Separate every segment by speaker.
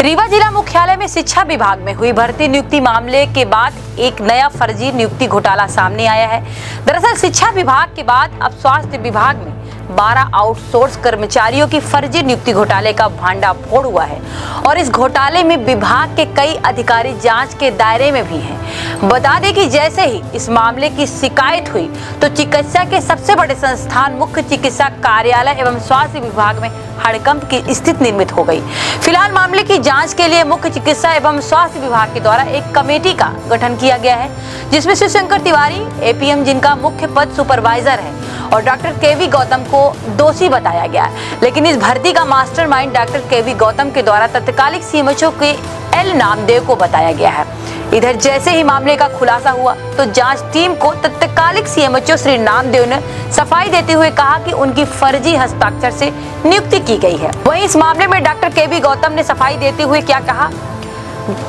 Speaker 1: रीवा जिला मुख्यालय में शिक्षा विभाग में हुई भर्ती नियुक्ति मामले के बाद एक नया फर्जी नियुक्ति घोटाला सामने आया है। दरअसल शिक्षा विभाग के बाद अब स्वास्थ्य विभाग में 12 आउटसोर्स कर्मचारियों की फर्जी नियुक्ति घोटाले का भांडाफोड़ हुआ है और इस घोटाले में विभाग के कई अधिकारी जांच के दायरे में भी हैं। बता दें कि जैसे ही इस मामले की शिकायत हुई तो चिकित्सा के सबसे बड़े संस्थान मुख्य चिकित्सा कार्यालय एवं स्वास्थ्य विभाग में हड़कंप की स्थिति निर्मित हो गई। फिलहाल मामले की जांच के लिए मुख्य चिकित्सा एवं स्वास्थ्य विभाग के द्वारा एक कमेटी का गठन किया गया है, जिसमें शिवशंकर तिवारी एपीएम, जिनका मुख्य पद सुपरवाइजर है, और डॉक्टर केवी गौतम को दोषी बताया गया है। लेकिन इस भर्ती का मास्टरमाइंड डॉक्टर केवी गौतम के द्वारा तत्कालिक सीएमएचओ के एल नामदेव को बताया गया है। इधर जैसे ही मामले का खुलासा हुआ तो जांच टीम को तत्कालिक सीएमएचओ श्री नामदेव ने सफाई देते हुए कहा कि उनकी फर्जी हस्ताक्षर से नियुक्ति की गई है। वहीं इस मामले में डॉक्टर केवी गौतम ने सफाई देते हुए क्या कहा?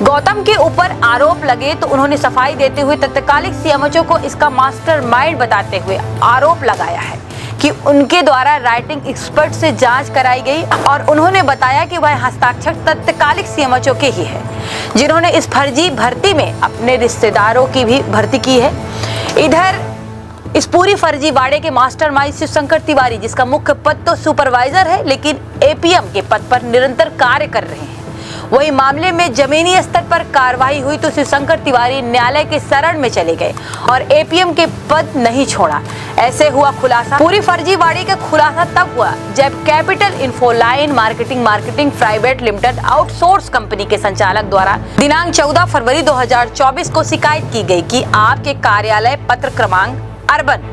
Speaker 1: गौतम के ऊपर आरोप लगे तो उन्होंने सफाई देते हुए तत्कालिक सीएमएचओ को इसका मास्टरमाइंड बताते हुए आरोप लगाया है कि उनके द्वारा राइटिंग एक्सपर्ट से जांच कराई गई और उन्होंने बताया कि वह हस्ताक्षर तत्कालिक सीएमएचओ के ही है, जिन्होंने इस फर्जी भर्ती में अपने रिश्तेदारों की भी भर्ती की है। इधर इस पूरी फर्जीवाड़े के मास्टरमाइंड शिवशंकर तिवारी, जिसका मुख्य पद तो सुपरवाइजर है लेकिन एपीएम के पद पर निरंतर कार्य कर रहे हैं। वही मामले में जमीनी स्तर पर कार्रवाई हुई तो शिवशंकर तिवारी न्यायालय के शरण में चले गए और एपीएम के पद नहीं छोड़ा। ऐसे हुआ खुलासा। पूरी फर्जीवाड़े का खुलासा तब हुआ जब capital Infoline marketing private limited outsource company के संचालक द्वारा दिनांक 14 फरवरी 2024 को शिकायत की गई कि आपके कार्यालय पत्र क्रमांक अर्बन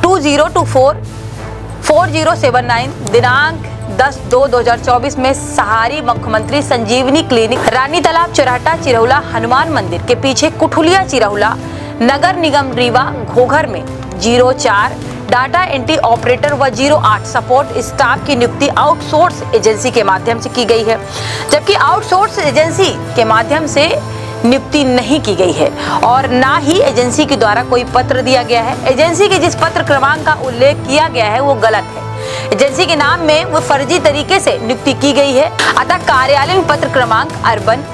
Speaker 1: 2024 4079 दिनांक 10/2/2024 में सहारी मुख्यमंत्री संजीवनी क्लिनिक, रानी तालाब, चौराहा, चिरौला, हनुमान मंदिर के पीछे, कुठुलिया, चिरौला, नगर निगम रीवा, घोघर में 04 डाटा एंट्री ऑपरेटर व 08 सपोर्ट स्टाफ की नियुक्ति आउटसोर्स एजेंसी के माध्यम से की गई है, जबकि आउटसोर्स एजेंसी के माध्यम से नियुक्ति नहीं की गई है और ना ही एजेंसी के द्वारा कोई पत्र दिया गया है। एजेंसी के जिस पत्र क्रमांक का उल्लेख किया गया है वो गलत है। एजेंसी के नाम में वो फर्जी तरीके से नियुक्ति की गई है। अतः कार्यालय पत्र क्रमांक अर्बन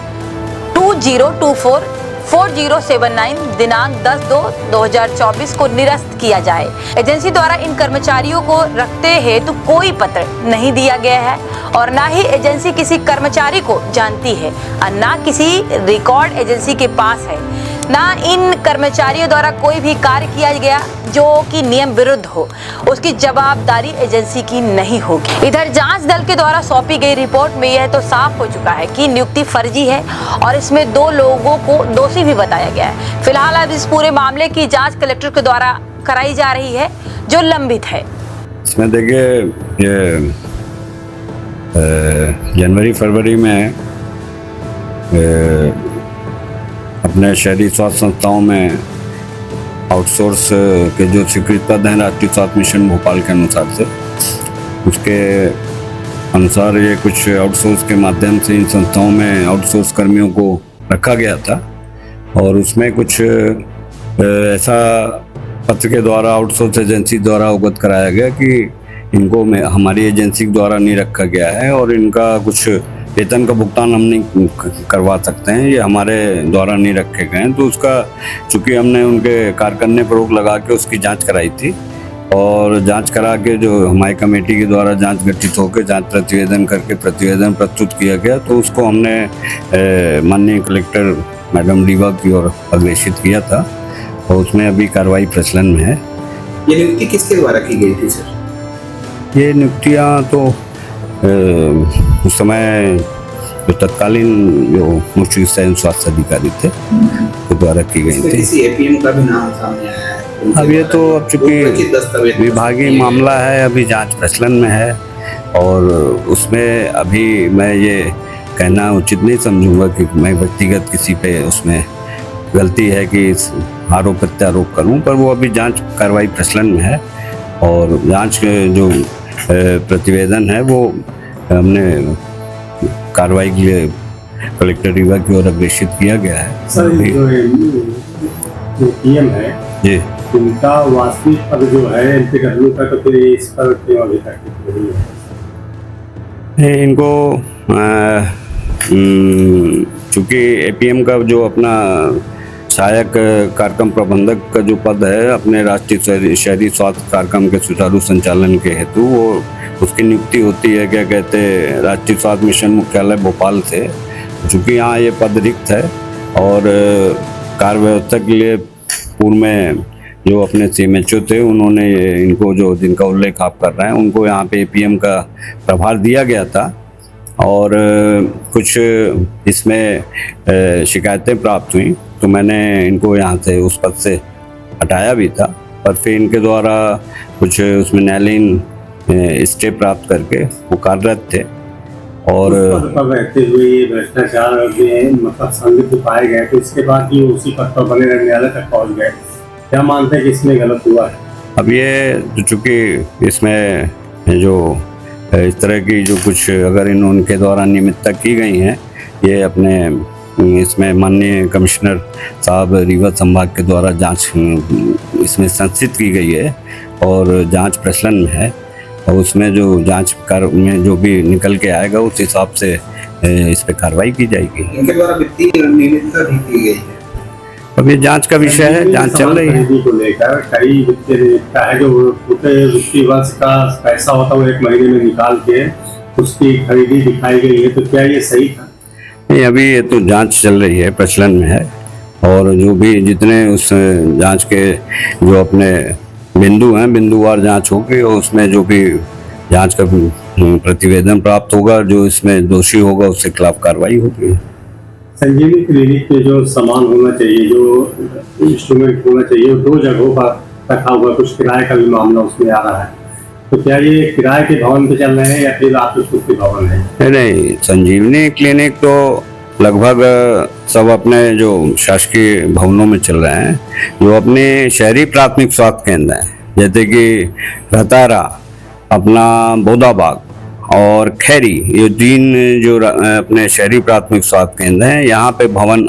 Speaker 1: 2024 4079 दिनांक 10/2/2024 को निरस्त किया जाए। एजेंसी द्वारा इन कर्मचारियों को रखते हेतु कोई पत्र नहीं दिया गया है और ना ही एजेंसी किसी कर्मचारी को जानती है और ना किसी रिकॉर्ड एजेंसी के पास है। ना इन कर्मचारियों द्वारा कोई भी कार्य किया गया जो कि नियम विरुद्ध हो, उसकी जवाबदारी एजेंसी की नहीं होगी। इधर जांच दल के द्वारा सौंपी गई रिपोर्ट में यह तो साफ हो चुका है कि नियुक्ति फर्जी है और इसमें 2 लोगों को दोषी भी बताया गया है। फिलहाल अब इस पूरे मामले की जांच कलेक्टर के द्वारा कराई जा रही है, जो लंबित है।
Speaker 2: इसमें देखिए, ये जनवरी फरवरी में अपने शहरी स्वास्थ्य संस्थाओं में आउटसोर्स के जो स्वीकृत हैं राष्ट्रीय स्वास्थ्य मिशन भोपाल के अनुसार से, उसके अनुसार ये कुछ आउटसोर्स के माध्यम से इन संस्थाओं में आउटसोर्स कर्मियों को रखा गया था और उसमें कुछ ऐसा पत्र के द्वारा आउटसोर्स एजेंसी द्वारा अवगत कराया गया कि इनको हमारी एजेंसी के द्वारा नहीं रखा गया है और इनका कुछ वेतन का भुगतान हम नहीं करवा सकते हैं, ये हमारे द्वारा नहीं रखे गए हैं। तो उसका चूँकि हमने उनके कार्य करने पर रोक लगा के उसकी जांच कराई थी और जांच करा के जो हमारी कमेटी के द्वारा जांच गठित होकर जांच प्रतिवेदन करके प्रतिवेदन प्रस्तुत किया गया, तो उसको हमने माननीय कलेक्टर मैडम रीवा की ओर अग्रेषित किया था और उसमें अभी कार्रवाई प्रचलन में है।
Speaker 3: ये नियुक्ति किसके द्वारा की गई थी सर?
Speaker 2: ये नियुक्तियाँ तो उस समय जो तत्कालीन जो मुख्य चिकित्सा एवं स्वास्थ्य अधिकारी थे के द्वारा की गई थी।
Speaker 3: किसी एपीएम का भी नाम सामने आया है?
Speaker 2: अब ये तो अब चूँकि विभागीय मामला है, अभी जांच प्रचलन में है और उसमें अभी मैं ये कहना उचित नहीं समझूंगा कि मैं व्यक्तिगत किसी पे उसमें गलती है कि आरोप प्रत्यारोप करूं, पर वो अभी जांच कार्रवाई प्रचलन में है और जांच के जो प्रतिवेदन है वो हमने कार्रवाई के लिए कलेक्टर रीवा की ओर अग्रेषित किया गया है।
Speaker 4: सर, जो पीएम है
Speaker 2: जी,
Speaker 4: उनका वास्तविक पद जो है इनके घरों का, तो फिर इस पर क्यों अभी तक नहीं है?
Speaker 2: इनको चूँकि एपीएम का जो अपना सहायक कार्यक्रम प्रबंधक का जो पद है अपने राष्ट्रीय शहरी स्वास्थ्य कार्यक्रम के सुचारू संचालन के हेतु, वो उसकी नियुक्ति होती है क्या कहते हैं राष्ट्रीय स्वास्थ्य मिशन मुख्यालय भोपाल से। चूँकि यहाँ ये पद रिक्त है और कार्य व्यवस्था के लिए पूर्व में जो अपने CMHO थे उन्होंने इनको जो जिनका उल्लेख आप कर रहे हैं उनको यहाँ पे एपीएम का प्रभार दिया गया था और कुछ इसमें शिकायतें प्राप्त हुई तो मैंने इनको यहाँ से उस पद से हटाया भी था, पर फिर इनके द्वारा कुछ उसमें न्यायालयीन स्टे प्राप्त करके वो कार्यरत थे और
Speaker 4: पद पर रहते हुए ये भ्रष्टाचार में मतलब संलिप्त पाए गए, तो इसके बाद ये उसी पद पर बने रहे न्यायालय तक पहुँच गए। क्या मानते हैं कि इसमें गलत हुआ है?
Speaker 2: अब ये चूँकि इसमें जो इस तरह की जो कुछ अगर उनके द्वारा नियमितता की गई हैं, ये अपने इसमें माननीय कमिश्नर साहब रीवा संभाग के द्वारा जांच इसमें संस्थित की गई है और जांच प्रचलन में है और उसमें जो जांच कार्य में जो भी निकल के आएगा उस हिसाब से इस पे कार्रवाई की जाएगी।
Speaker 3: इनके द्वारा वित्तीय अनियमितता भी की गई है।
Speaker 2: अब ये जांच का विषय है, जांच चल रही है।
Speaker 4: को लेकर कई वित्तीय अनियमितता है, जो पूरे वित्तीय वर्ष का पैसा होता है वो 1 महीने में निकाल के उसकी खरीदी दिखाई गई है, तो क्या ये सही था?
Speaker 2: नहीं, अभी ये तो जांच चल रही है, प्रचलन में है और जो भी जितने उस जांच के जो अपने बिंदु हैं बिंदुवार जांच होगी और उसमें जो भी जांच का प्रतिवेदन प्राप्त होगा, जो इसमें दोषी होगा उसके खिलाफ कार्रवाई होगी।
Speaker 4: संजीवनी क्लिनिक में जो सामान होना चाहिए, जो इंस्ट्रूमेंट होना चाहिए, वो 2 जगहों पर रखा हुआ, कुछ किराए का भी मामला उसमें आ रहा है, तो क्या ये किराए के भवन पे चल रहे हैं या फिर आपके खुद के भवन है?
Speaker 2: नहीं, संजीवनी क्लिनिक तो लगभग सब अपने जो शासकीय भवनों में चल रहे हैं, जो अपने शहरी प्राथमिक स्वास्थ्य केंद्र हैं जैसे कि रहतारा, अपना बोदाबाग और खैरी, ये 3 जो अपने शहरी प्राथमिक स्वास्थ्य केंद्र हैं, यहाँ पे भवन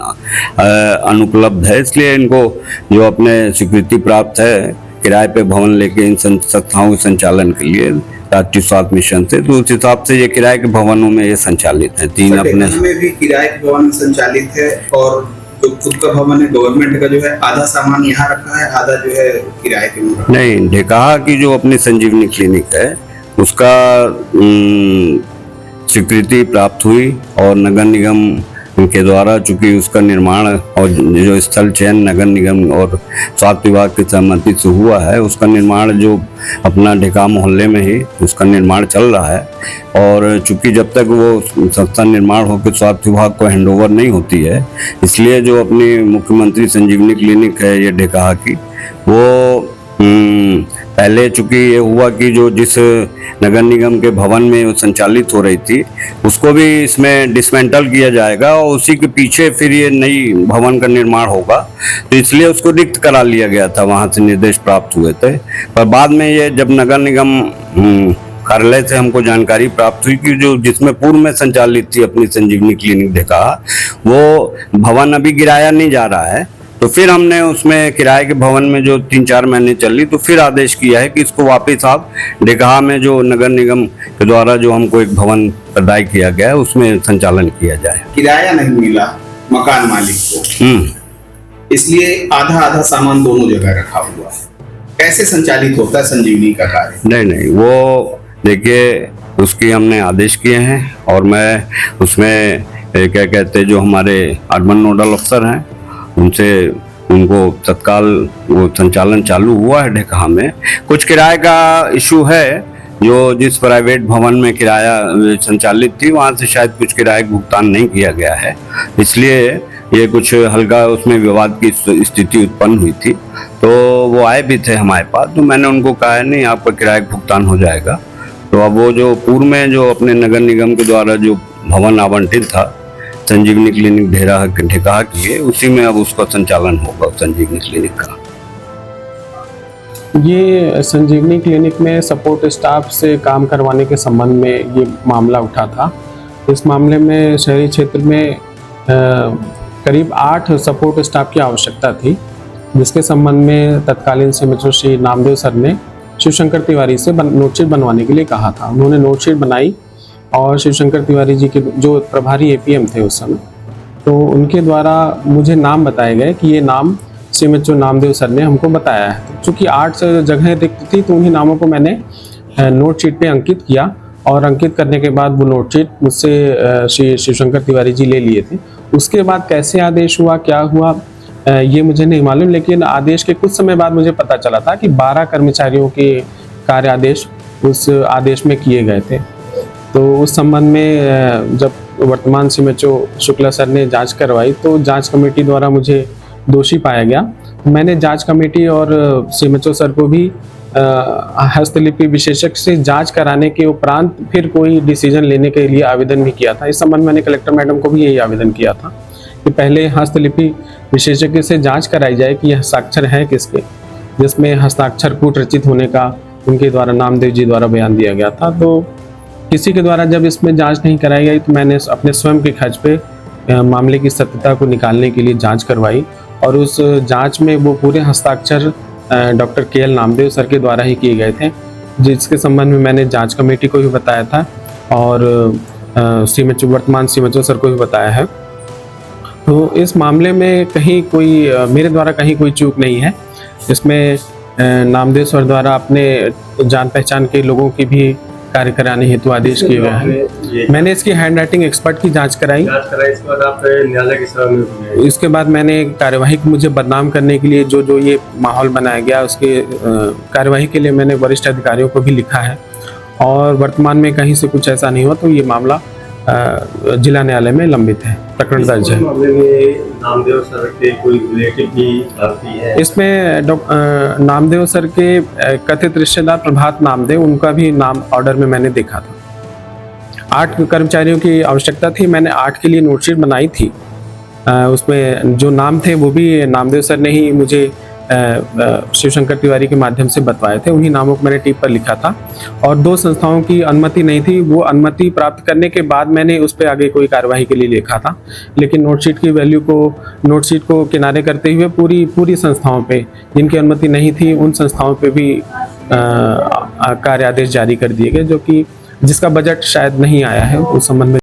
Speaker 2: अनुपलब्ध है, इसलिए इनको जो अपने स्वीकृति प्राप्त है किराए पे भवन लेके इन संस्थाओं के संचालन के लिए राष्ट्रीय स्वास्थ्य मिशन से, तो उस हिसाब से ये किराए के भवनों में ये संचालित है। 3 अपने
Speaker 3: में भी किराए के भवन संचालित है और जो खुद का भवन है गवर्नमेंट का जो है आधा सामान यहाँ रखा है, आधा जो है किराए के में।
Speaker 2: नहीं, ढेकाहा की जो अपनी संजीवनी क्लिनिक है उसका स्वीकृति प्राप्त हुई और नगर निगम के द्वारा चूंकि उसका निर्माण और जो स्थल चयन नगर निगम और स्वास्थ्य विभाग की सहमति से हुआ है, उसका निर्माण जो अपना ढेकाहा मोहल्ले में ही उसका निर्माण चल रहा है और चूंकि जब तक वो संस्था निर्माण होकर स्वास्थ्य विभाग को हैंडओवर नहीं होती है, इसलिए जो अपनी मुख्यमंत्री संजीवनी क्लिनिक है ये ढेकाहा की, वो पहले चूंकि ये हुआ कि जो जिस नगर निगम के भवन में वो संचालित हो रही थी उसको भी इसमें डिसमेंटल किया जाएगा और उसी के पीछे फिर ये नई भवन का निर्माण होगा, तो इसलिए उसको रिक्त करा लिया गया था, वहाँ से निर्देश प्राप्त हुए थे। पर बाद में ये जब नगर निगम कार्यालय से हमको जानकारी प्राप्त हुई कि जो जिसमें पूर्व में संचालित थी अपनी संजीवनी क्लिनिक ढेकाहा, वो भवन अभी गिराया नहीं जा रहा है, तो फिर हमने उसमें किराए के भवन में जो 3-4 महीने चली तो फिर आदेश किया है कि इसको वापस आप ढेकाहा में जो नगर निगम के द्वारा जो हमको एक भवन प्रदाय किया गया है उसमें संचालन किया जाए।
Speaker 3: किराया नहीं मिला मकान मालिक को, इसलिए आधा आधा सामान दोनों जगह रखा हुआ है। कैसे संचालित होता है संजीवनी का कार्य?
Speaker 2: नहीं, वो देखिए उसकी हमने आदेश किए हैं और मैं उसमें क्या कहते जो हमारे अर्बन नोडल अफसर हैं उनको तत्काल वो संचालन चालू हुआ है। ढेकाहा में कुछ किराए का इशू है, जो जिस प्राइवेट भवन में किराया संचालित थी वहाँ से शायद कुछ किराए का भुगतान नहीं किया गया है, इसलिए ये कुछ हल्का उसमें विवाद की स्थिति उत्पन्न हुई थी। तो वो आए भी थे हमारे पास, तो मैंने उनको कहा नहीं आपका किराए का भुगतान हो जाएगा। तो अब वो जो पूर्व में जो अपने नगर निगम के द्वारा जो भवन आवंटित था संजीवनी क्लिनिक ढेकाहा की है, उसी में अब उसका संचालन होगा संजीवनी क्लिनिक का।
Speaker 5: ये संजीवनी क्लिनिक में सपोर्ट स्टाफ से काम करवाने के संबंध में ये मामला उठा था। इस मामले में शहरी क्षेत्र में करीब 8 सपोर्ट स्टाफ की आवश्यकता थी, जिसके संबंध में तत्कालीन CMHO श्री नामदेव सर ने शिवशंकर तिवारी से नोटशीट बनवाने के लिए कहा था। उन्होंने नोटशीट बनाई और शिवशंकर तिवारी जी के जो प्रभारी एपीएम थे उस समय, तो उनके द्वारा मुझे नाम बताए गए कि ये नाम सीएमएचओ नामदेव सर ने हमको बताया है। चूँकि 8 जगह रिक्त थी तो उन्हीं नामों को मैंने नोट शीट पे अंकित किया और अंकित करने के बाद वो नोट शीट मुझसे श्री शिवशंकर तिवारी जी ले लिए थे। उसके बाद कैसे आदेश हुआ, क्या हुआ, ये मुझे नहीं मालूम, लेकिन आदेश के कुछ समय बाद मुझे पता चला था कि 12 कर्मचारियों के कार्य आदेश उस आदेश में किए गए थे। तो उस संबंध में जब वर्तमान सीएमएचओ शुक्ला सर ने जांच करवाई तो जांच कमेटी द्वारा मुझे दोषी पाया गया। मैंने जांच कमेटी और सीएमएचओ सर को भी हस्तलिपि विशेषज्ञ से जांच कराने के उपरांत फिर कोई डिसीजन लेने के लिए आवेदन भी किया था। इस संबंध में मैंने कलेक्टर मैडम को भी यही आवेदन किया था कि पहले हस्तलिपि विशेषज्ञ से जांच कराई जाए कि यह हस्ताक्षर है किसके, जिसमें हस्ताक्षर कूट रचित होने का उनके द्वारा नामदेव जी द्वारा बयान दिया गया था। तो किसी के द्वारा जब इसमें जांच नहीं कराई गई तो मैंने अपने स्वयं के खर्च पे मामले की सत्यता को निकालने के लिए जांच करवाई और उस जांच में वो पूरे हस्ताक्षर डॉक्टर केएल नामदेव सर के द्वारा ही किए गए थे, जिसके संबंध में मैंने जांच कमेटी को भी बताया था और सीएमएचओ वर्तमान सीएमएचओ सर को भी बताया है। तो इस मामले में कहीं कोई मेरे द्वारा कहीं कोई चूक नहीं है। इसमें नामदेव सर द्वारा अपने जान पहचान के लोगों की भी कार्य कराने हेतु आदेश किए गए हैं। मैंने इसकी हैंड राइटिंग एक्सपर्ट की जांच कराई।
Speaker 4: इसके बाद आप न्यायालय की सेवा में हुए।
Speaker 5: इसके बाद मैंने कार्यवाही को मुझे बदनाम करने के लिए जो ये माहौल बनाया गया उसके कार्यवाही के लिए मैंने वरिष्ठ अधिकारियों को भी लिखा है और वर्तमान में कहीं से कुछ ऐसा नहीं हुआ तो ये मामला जिला न्यायालय में लंबित है, प्रकरण दर्ज है।
Speaker 4: मामले में नामदेव सर के कोई रिलेटिव भी भर्ती है?
Speaker 5: इसमें नामदेव सर के कथित रिश्तेदार प्रभात नामदेव, उनका भी नाम ऑर्डर में मैंने देखा था। 8 कर्मचारियों की आवश्यकता थी, मैंने 8 के लिए नोटशीट बनाई थी। उसमें जो नाम थे वो भी नामदेव सर ने ही मुझे शिवशंकर तिवारी के माध्यम से बतवाए थे, उन्हीं नामों को मैंने टिप पर लिखा था। और 2 संस्थाओं की अनुमति नहीं थी, वो अनुमति प्राप्त करने के बाद मैंने उस पर आगे कोई कार्यवाही के लिए लिखा था। लेकिन नोटशीट की वैल्यू को नोटशीट को किनारे करते हुए पूरी संस्थाओं पे जिनकी अनुमति नहीं थी उन संस्थाओं पे भी कार्य आदेश जारी कर दिए गए, जो कि जिसका बजट शायद नहीं आया है उस संबंध में